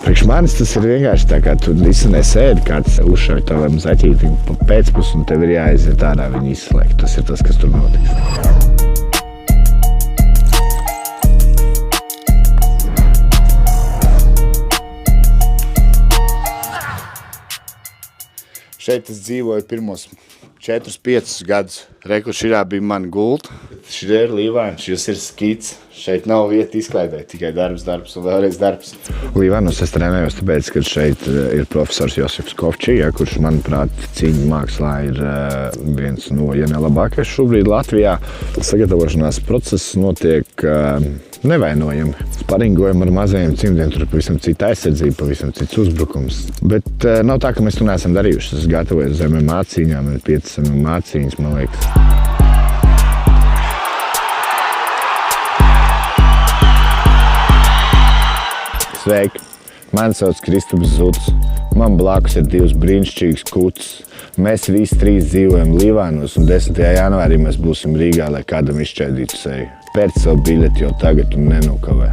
Priekš manis tas ir vienkārši tā, kā tu visi nesēdi, kāds uzšauj tavam zaķītim pa pēcpus, un tev ir jāaiziet ārā viņu izslēgt. Tas ir tas, kas tur notiks. Šeit es dzīvoju pirmos 4-5 gadus. Reku širā bija mana gulta. Šī ir Līvāns, šis ir skits. Šeit nav vieta izklaidē, tikai darbs un vēlreiz darbs. Līvānos es trenējos tāpēc, ka šeit ir profesors Josifs Kovčī, kurš, manuprāt, cīņu mākslā ir viens no, ja ne labākais šobrīd Latvijā. Sagatavošanās process notiek nevainojami. Sparingojam ar mazajiem cimdiem, tur ir pavisam cita aizsardzība, pavisam cits uzbrukums. Bet nav tā, ka mēs to neesam darījuši. Es gatavoju uz MMA cīņām, ir 5 MMA cīņas, man liekas. Sveiki! Mani sauc Kristaps Zuds. Man blakus ir 2 brīnišķīgas kuces. Mēs visi 3 dzīvojam Līvānos, un 10. janvārī mēs būsim Rīgā, lai kādam izšķēdītu seju. Pērc savu biļeti jau tagad un nenokavē.